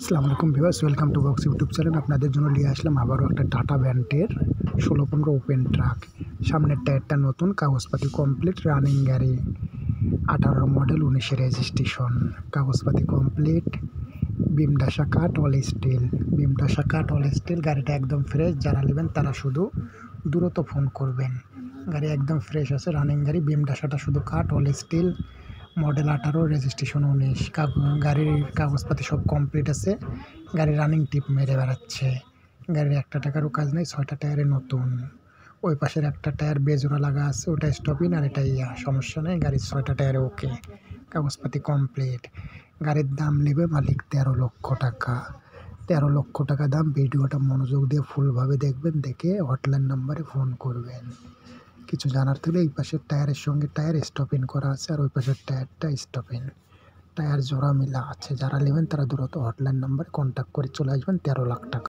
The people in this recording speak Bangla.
আসসালামু আলাইকুম viewers, welcome to box YouTube channel. আপনাদের জন্য নিয়ে আসলাম আবারও একটা টাটা ব্যান্ডের 16-15 ওপেন ট্রাক। সামনের টায়ারটা নতুন, কাগজপাতি কমপ্লিট, রানিং গাড়ি, 18 মডেল, 19 রেজিস্ট্রেশন, কাগজপাতি কমপ্লিট, বিমডাসা কাট অল স্টিল, বিমডাসা কাট অল স্টিল। গাড়িটা একদম ফ্রেশ। যারা নেবেন তারা শুধু দ্রুত ফোন করবেন। গাড়ি একদম ফ্রেশ আছে, রানিং গাড়ি। বিমডাসাটা শুধু কাট অল স্টিল, মডেল 18, রেজিস্ট্রেশন 19। গাড়ির কাগজপাতি সব কমপ্লিট আছে। গাড়ি রানিং টিপ মেরে বেড়াচ্ছে। গাড়ির একটা টাকারও কাজ নেই, 6টা টায়ারে নতুন। ওই পাশের একটা টায়ার বেজোড়া লাগা আছে, ওটা স্টপিন, আর এটা সমস্যা নেই। গাড়ির 6টা টায়ারে ওকে, কাগজপাতি কমপ্লিট। গাড়ির দাম নেবে মালিক 13 লক্ষ টাকা। 13 লক্ষ টাকা দাম। ভিডিওটা মনোযোগ দিয়ে ফুলভাবে দেখবেন, দেখে হটলাইন নাম্বারে ফোন করবেন। কিছু জানার থাকলে এই পাশের টায়ারের সঙ্গে টায়ার স্টপিন করা আছে, আর ওই পাশের টায়ারটা স্টপিন, টায়ার জোড়া মিলা আছে। যারা নেবেন তারা দ্রুত হটলাইন নাম্বারে কন্ট্যাক্ট করে চলে আসবেন। 13 লাখ টাকা।